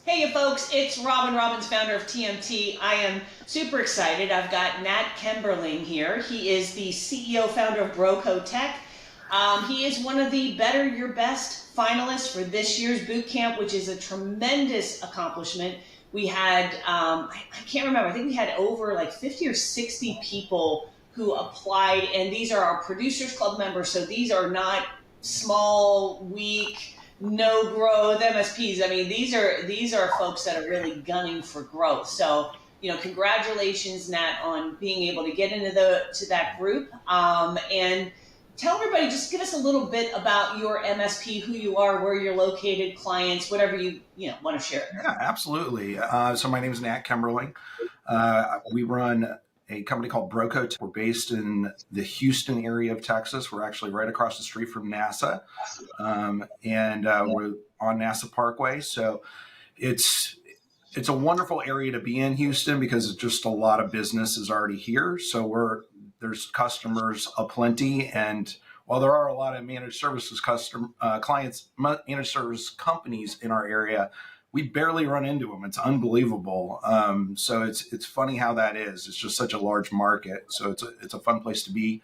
Hey, you folks, it's Robin Robbins, founder of TMT. I am super excited. I've got Nat Kimberling here. He is the CEO, founder of BroCoTec. He is one of the Better Your Best finalists for this year's boot camp, which is a tremendous accomplishment. We had, I can't remember, I think we had over like 50 or 60 people who applied, and these are our Producers Club members, so these are not small, weak, no growth MSPs. I mean, these are folks that are really gunning for growth. So, congratulations, Nat, on being able to get into that group. And tell everybody, just give us a little bit about your MSP, who you are, where you're located, clients, whatever you want to share. Yeah, absolutely. So my name is Nat Kimberling. We run a company called BroCoTec. We're based in the Houston area of Texas. We're actually right across the street from NASA, and we're on NASA Parkway. So it's it's a wonderful area to be in Houston because it's just a lot of business is already here. So there's customers aplenty, and while there are a lot of managed services clients, managed service companies in our area, we barely run into them. It's unbelievable. So it's funny how that is. It's just such a large market. So it's a fun place to be.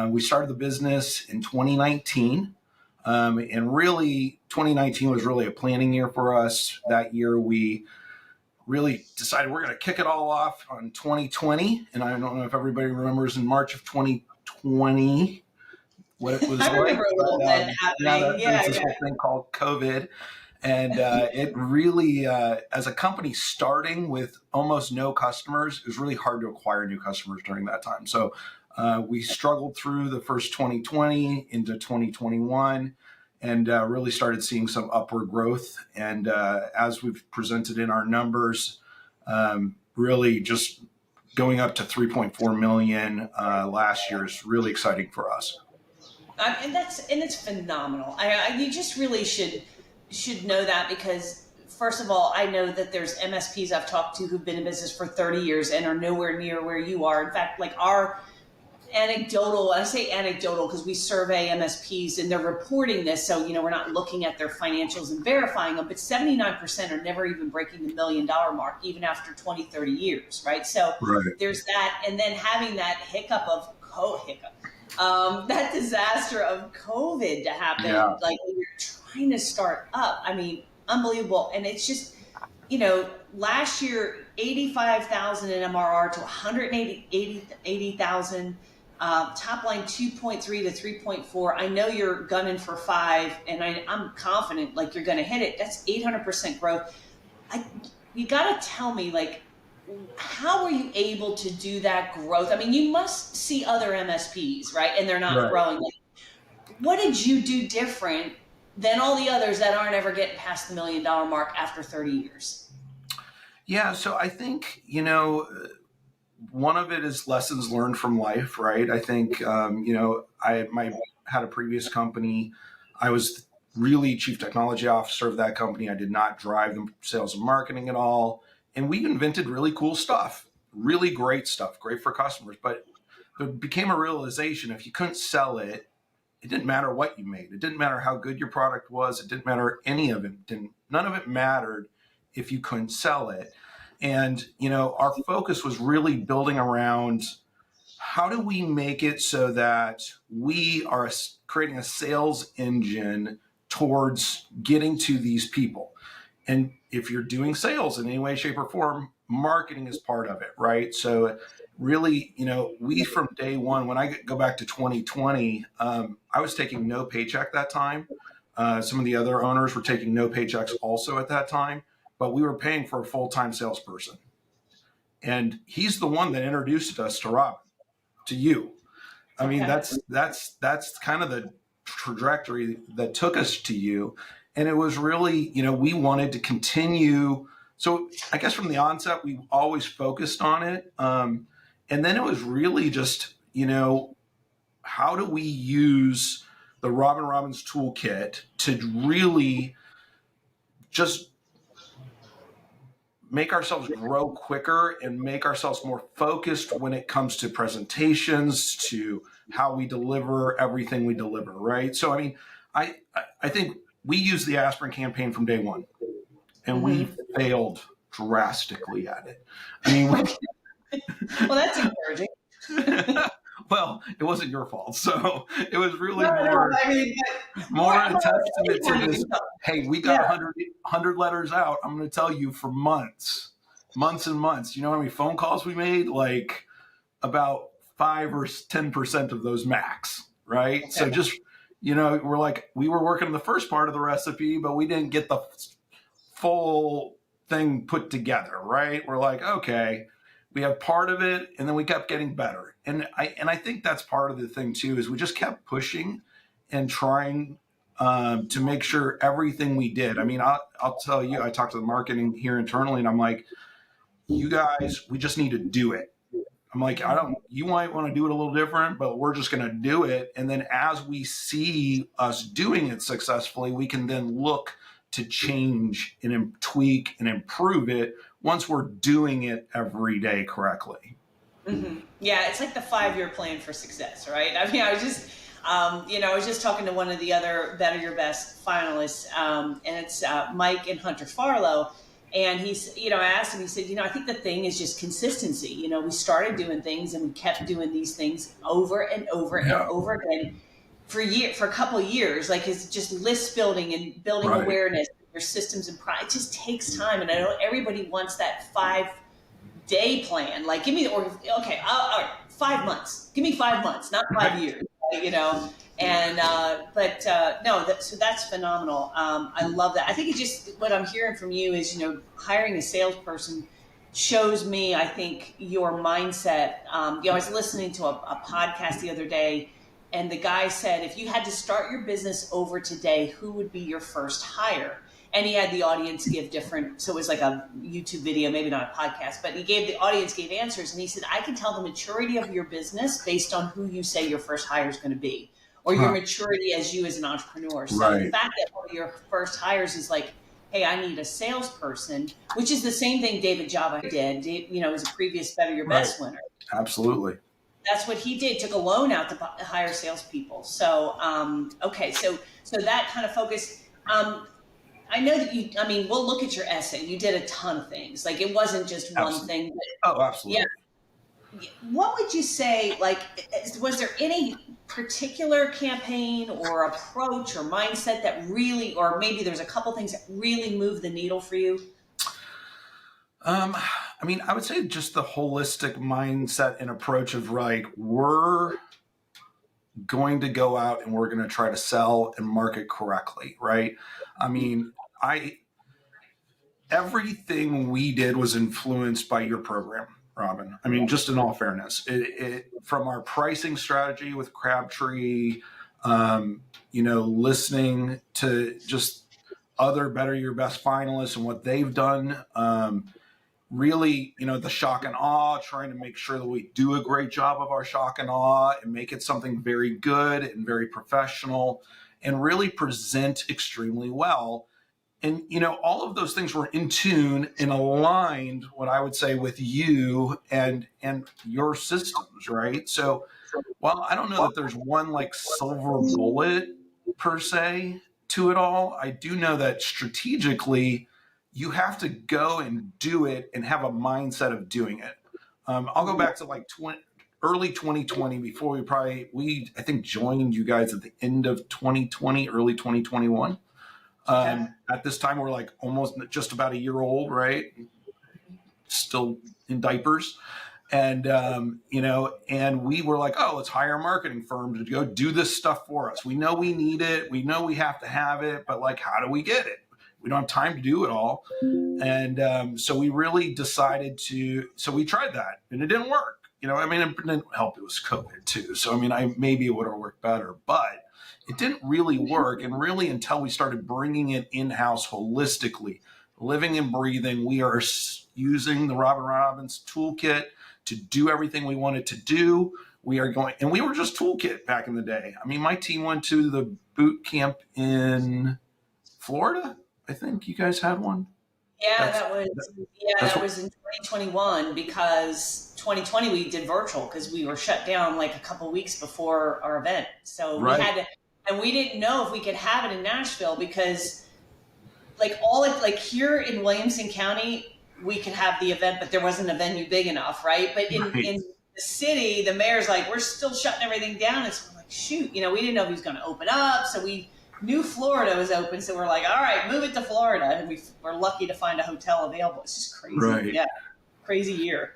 We started the business in 2019. And really, 2019 was really a planning year for us. That year, we really decided we're going to kick it all off on 2020. And I don't know if everybody remembers in March of 2020 what it was I like. remember a little bit happening. There's Yeah, this yeah. whole thing called COVID. And it really, as a company starting with almost no customers, it was really hard to acquire new customers during that time. So we struggled through the first 2020 into 2021 and really started seeing some upward growth. And as we've presented in our numbers, really just going up to 3.4 million last year is really exciting for us. And it's phenomenal. You just really should know that, because first of all, I know that there's MSPs I've talked to who've been in business for 30 years and are nowhere near where you are. In fact, like our anecdotal, I say anecdotal because we survey MSPs and they're reporting this. So, we're not looking at their financials and verifying them, but 79% are never even breaking the $1 million mark, even after 20, 30 years, right? So Right. there's that. And then having that hiccup of that disaster of COVID to happen, Yeah. like when you're trying to start up. I mean, unbelievable. And it's just, last year, 85,000 in MRR to 180,000. Top line 2.3 to 3.4. I know you're gunning for 5, and I'm confident like you're going to hit it. That's 800% growth. You got to tell me, like, how were you able to do that growth? I mean, you must see other MSPs, right? And they're not Right. growing. Like, what did you do different than all the others that aren't ever getting past the $1 million mark after 30 years? Yeah. So I think, one of it is lessons learned from life, right? I think, I had a previous company. I was really chief technology officer of that company. I did not drive the sales and marketing at all. And we invented really cool stuff, really great stuff, great for customers. But there became a realization if you couldn't sell it, it didn't matter what you made. It didn't matter how good your product was. It didn't matter any of it. None of it mattered if you couldn't sell it. And, our focus was really building around how do we make it so that we are creating a sales engine towards getting to these people. And if you're doing sales in any way, shape, or form, marketing is part of it, right? So really, we from day one, when I go back to 2020, I was taking no paycheck that time. Some of the other owners were taking no paychecks also at that time, but we were paying for a full-time salesperson. And he's the one that introduced us to Robin, to you. I mean, Okay. that's kind of the trajectory that took us to you. And it was really, we wanted to continue. So I guess from the onset, we always focused on it. And then it was really just, how do we use the Robin Robbins toolkit to really just make ourselves grow quicker and make ourselves more focused when it comes to presentations, to how we deliver everything we deliver, right? So, I mean, I think we use the aspirin campaign from day one. and we failed drastically at it. I mean, Well, that's encouraging. well, it wasn't your fault. So it was really No, more I mean, a testament to this. Hey, we got Yeah. 100 letters out. I'm going to tell you for months and months. You know how many phone calls we made? Like about 5 or 10% of those max, right? Okay. So just, we were working on the first part of the recipe, but we didn't get the full thing put together, right? We're like, okay, we have part of it, and then we kept getting better. And I think that's part of the thing too, is we just kept pushing and trying to make sure everything we did. I mean, I'll tell you, I talked to the marketing here internally, and I'm like, you guys, we just need to do it. I'm like, you might want to do it a little different, but we're just going to do it. And then as we see us doing it successfully, we can then look to change and tweak and improve it once we're doing it every day correctly. Mm-hmm. Yeah, it's like the 5-year plan for success, right? I mean, I was just talking to one of the other Better Your Best finalists, and it's Mike and Hunter Farlow. And he's, I asked him, he said, I think the thing is just consistency. We started doing things and we kept doing these things over and over and over again for a couple of years. Like it's just list building and building awareness, your systems and pride. It just takes time. And I know everybody wants that 5-day plan. Like give me, all right, 5 months. Give me 5 months, not 5 years, And, so that's phenomenal. I love that. I think what I'm hearing from you is, hiring a salesperson shows me, I think, your mindset. I was listening to a podcast the other day, and the guy said, if you had to start your business over today, who would be your first hire? And he had the audience give different, so it was like a YouTube video, maybe not a podcast, but the audience gave answers. And he said, I can tell the maturity of your business based on who you say your first hire is going to be, or your maturity as an entrepreneur. So the fact that one of your first hires is like, hey, I need a salesperson, which is the same thing David Java did, as a previous Better Your Best winner. Absolutely. That's what he did, took a loan out to hire salespeople. So, so that kind of focus, I know that we'll look at your essay. You did a ton of things. Like it wasn't just one thing. But, absolutely. Yeah. What would you say, was there any particular campaign or approach or mindset that really, or maybe there's a couple things that really moved the needle for you? I would say just the holistic mindset and approach of we're going to go out and we're going to try to sell and market correctly, right? Everything we did was influenced by your program, Robin. Just in all fairness, from our pricing strategy with Crabtree, listening to just other Better Your Best finalists and what they've done, really, the shock and awe, trying to make sure that we do a great job of our shock and awe and make it something very good and very professional and really present extremely well. And, all of those things were in tune and aligned, what I would say, with you and your systems, right? So while I don't know that there's one silver bullet per se to it all, I do know that strategically you have to go and do it and have a mindset of doing it. I'll go back to early 2020 before I think joined you guys at the end of 2020, early 2021. At this time, we're almost just about a year old, right? Still in diapers. And, and we were like, let's hire a marketing firm to go do this stuff for us. We know we need it. We know we have to have it, but how do we get it? We don't have time to do it all. And so we really decided so we tried that and it didn't work. It didn't help. It was COVID too. So, maybe it would have worked better, but it didn't really work. And really until we started bringing it in-house holistically, living and breathing, we are using the Robin Robbins Toolkit to do everything we wanted to do. We were just Toolkit back in the day. My team went to the boot camp in Florida. I think you guys had one. Yeah, that was in 2021 because 2020 we did virtual because we were shut down a couple of weeks before our event. So we had to, and we didn't know if we could have it in Nashville because like here in Williamson County, we could have the event, but there wasn't a venue big enough, right? But in the city, the mayor's like, we're still shutting everything down. And so we're like, shoot, we didn't know if he was going to open up. So we knew Florida was open. So we're like, all right, move it to Florida. And we're lucky to find a hotel available. It's just crazy. Right. Yeah. Crazy year.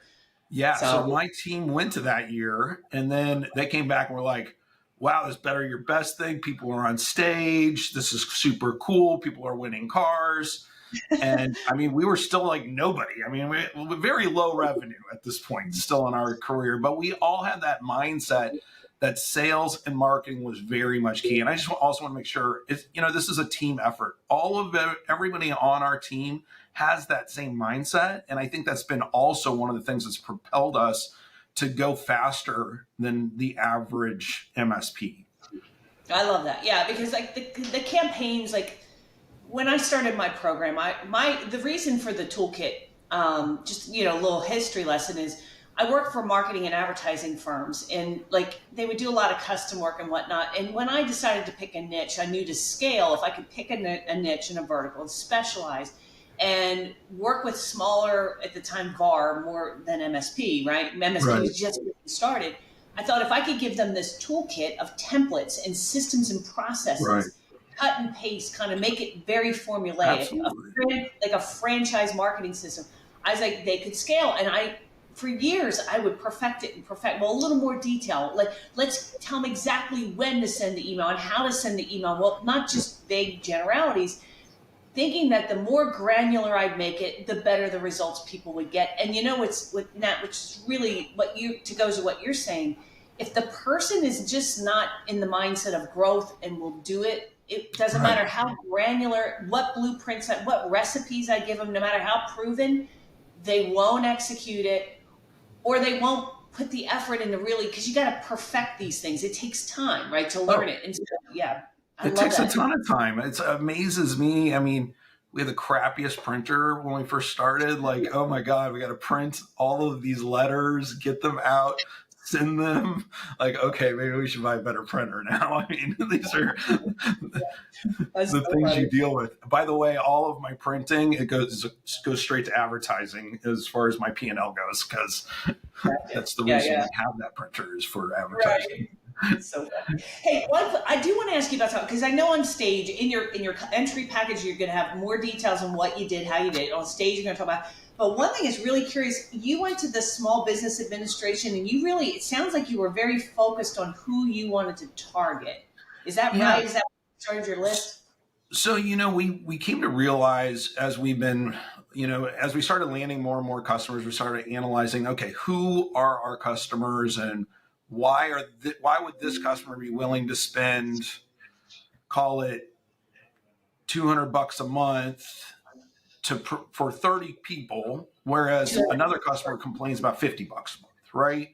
Yeah. So my team went to that year, and then they came back and were like, wow, this better your best thing. People are on stage. This is super cool. People are winning cars. And I mean, we were still like nobody. I mean, we very low revenue at this point, still in our career, but we all had that mindset that sales and marketing was very much key. And I just also want to make sure this is a team effort. Everybody on our team has that same mindset. And I think that's been also one of the things that's propelled us to go faster than the average MSP. I love that. Yeah, because like the campaigns, like when I started my program, the reason for the toolkit, just a little history lesson is I worked for marketing and advertising firms, and like they would do a lot of custom work and whatnot. And when I decided to pick a niche, I knew to scale, if I could pick a niche in a vertical and specialize and work with smaller, at the time, VAR more than MSP, right? MSP was just getting started. I thought if I could give them this toolkit of templates and systems and processes, cut and paste, kind of make it very formulaic, like a franchise marketing system. I was like, they could scale. And for years, I would perfect a little more detail. Like, let's tell them exactly when to send the email and how to send the email. Well, not just vague generalities, thinking that the more granular I'd make it, the better the results people would get. And what's with Nat, which is really goes to what you're saying, if the person is just not in the mindset of growth and will do it, it doesn't matter how granular, what blueprints, what recipes I give them, no matter how proven, they won't execute it, or they won't put the effort into really, because you got to perfect these things. It takes time, right, to learn it. And so, it takes a ton of time. It amazes me. I mean, we had the crappiest printer when we first started. Like, oh my God, we got to print all of these letters, get them out, send them. Like, okay, maybe we should buy a better printer now. I mean, these are the things you deal with. By the way, all of my printing, it goes straight to advertising as far as my P&L goes, because that's the reason we have that printer, is for advertising. Right. It's so funny. Hey, I do want to ask you about something, because I know on stage, in your entry package, you're going to have more details on what you did, how you did it. On stage, you're going to talk about. But one thing is really curious. You went to the Small Business Administration, and it sounds like you were very focused on who you wanted to target. Is that right? Is that what started your list? So, we came to realize as we've been, as we started landing more and more customers, we started analyzing, okay, who are our customers, and why would this customer be willing to spend, call it $200 a month for 30 people, whereas another customer complains about $50 a month, right?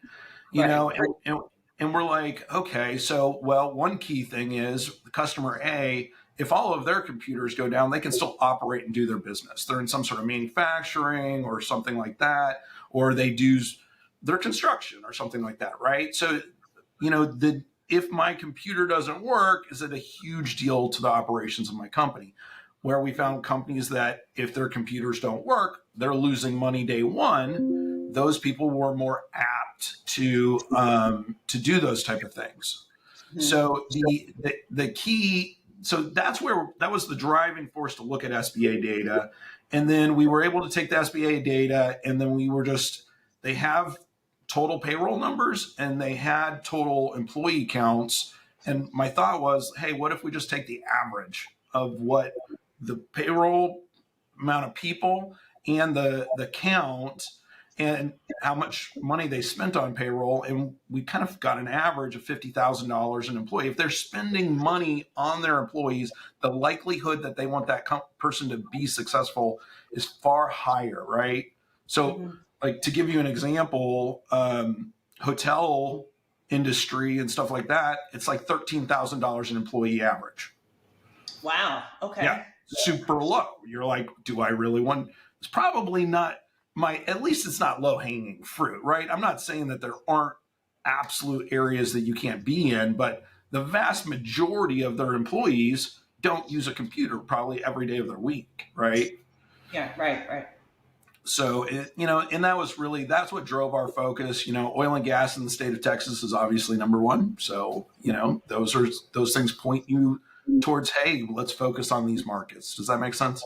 And we're like, okay, so, one key thing is customer A, if all of their computers go down, they can still operate and do their business. They're in some sort of manufacturing or something like that, or they do their construction or something like that, right? So, if my computer doesn't work, is it a huge deal to the operations of my company? Where we found companies that if their computers don't work, they're losing money day one. Those people were more apt to do those type of things. Mm-hmm. So the key, so that was the driving force to look at SBA data. And then we were able to take the SBA data, and then they have total payroll numbers and they had total employee counts. And my thought was, hey, what if we just take the average of what the payroll amount of people and the count and how much money they spent on payroll, and we kind of got an average of $50,000 an employee. If they're spending money on their employees, the likelihood that they want that person to be successful is far higher, right? So, like, to give you an example, hotel industry and stuff like that, it's like $13,000 an employee average. Wow. Okay. Yeah, super low. You're like, do I really want? It's probably not at least it's not low hanging fruit, right? I'm not saying that there aren't absolute areas that you can't be in, but the vast majority of their employees don't use a computer probably every day of their week, right? Yeah, right. So, and that was really, that's what drove our focus. Oil and gas in the state of Texas is obviously number one. So, those things point you towards, hey, let's focus on these markets. Does that make sense?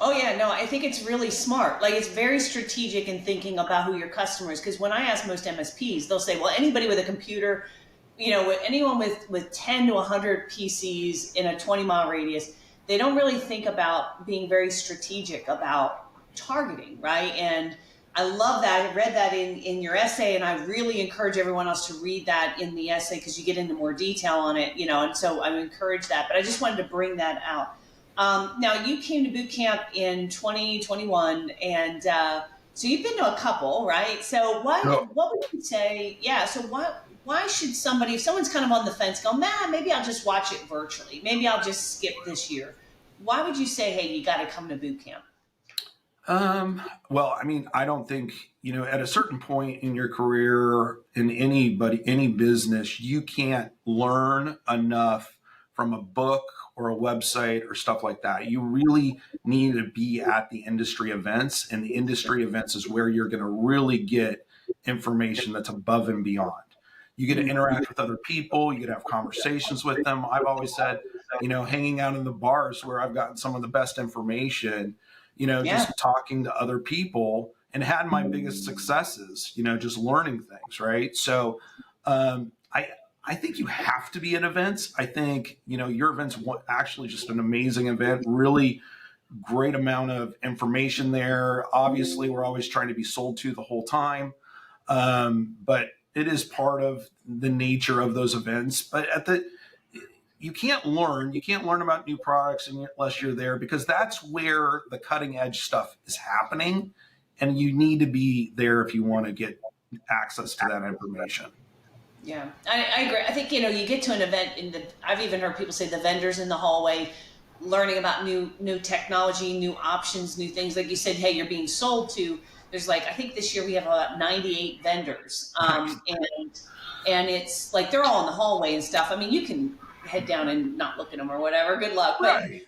Oh yeah, no, I think it's really smart. Like it's very strategic in thinking about who your customers. Because when I ask most MSPs, they'll say, well, anybody with a computer, anyone with 10 to 100 PCs in a 20-mile radius, they don't really think about being very strategic about targeting, right? And I love that. I read that in your essay, and I really encourage everyone else to read that in the essay because you get into more detail on it, and so I encourage that. But I just wanted to bring that out. Now, you came to boot camp in 2021, and so you've been to a couple, right? So what would you say? Yeah. So why should somebody, if someone's kind of on the fence, go, man, maybe I'll just watch it virtually. Maybe I'll just skip this year. Why would you say, hey, you got to come to boot camp? Well, I mean, I don't think, at a certain point in your career, in any business, you can't learn enough from a book or a website or stuff like that. You really need to be at the industry events, and the industry events is where you're going to really get information that's above and beyond. You get to interact with other people. You get to have conversations with them. I've always said, hanging out in the bars where I've gotten some of the best information, just talking to other people, and had my biggest successes, just learning things. Right. So, I think you have to be at events. I think, your event's actually just an amazing event, really great amount of information there. Obviously, we're always trying to be sold to the whole time. But it is part of the nature of those events. But you can't learn about new products unless you're there, because that's where the cutting edge stuff is happening. And you need to be there if you want to get access to that information. Yeah, I agree. I think, you get to an event I've even heard people say the vendors in the hallway, learning about new technology, new options, new things. Like you said, hey, you're being sold to. There's I think this year we have about 98 vendors. And it's like, they're all in the hallway and stuff. I mean, you can head down and not look at them or whatever. Good luck. Right.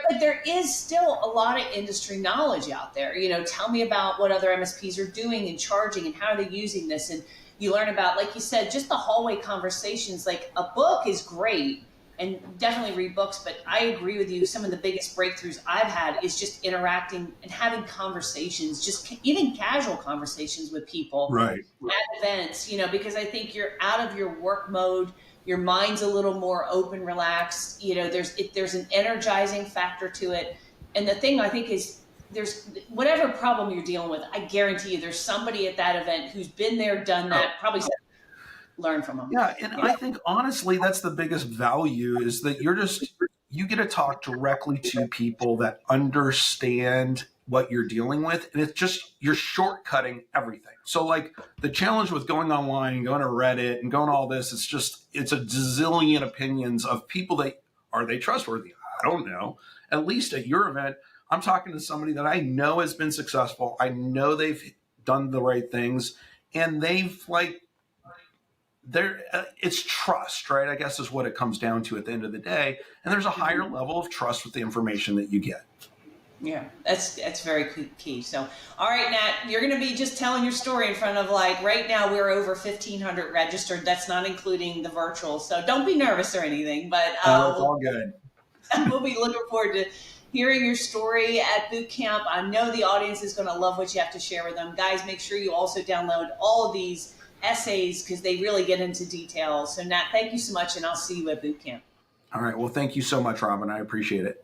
But there is still a lot of industry knowledge out there. Tell me about what other MSPs are doing and charging and how are they using this. And you learn about, like you said, just the hallway conversations. Like a book is great and definitely read books, but I agree with you. Some of the biggest breakthroughs I've had is just interacting and having conversations, just even casual conversations with people right. at events, because I think you're out of your work mode. Your mind's a little more open, relaxed. There's an energizing factor to it. And the thing I think is, there's whatever problem you're dealing with, I guarantee you there's somebody at that event who's been there, done that, probably learn from them. Yeah. And I think honestly, that's the biggest value, is that you get to talk directly to people that understand what you're dealing with. And it's just, you're shortcutting everything. So like the challenge with going online and going to Reddit and going to all this, it's a zillion opinions of people that, are they trustworthy? I don't know. At least at your event, I'm talking to somebody that I know has been successful. I know they've done the right things, and they've it's trust, right? I guess is what it comes down to at the end of the day. And there's a higher level of trust with the information that you get. Yeah, that's very key. So, all right, Nat, you're going to be just telling your story in front of, right now we're over 1,500 registered. That's not including the virtual. So don't be nervous or anything, but it's all good. We'll be looking forward to hearing your story at boot camp. I know the audience is going to love what you have to share with them. Guys, make sure you also download all of these essays because they really get into details. So Nat, thank you so much, and I'll see you at boot camp. All right. Well, thank you so much, Robin. I appreciate it.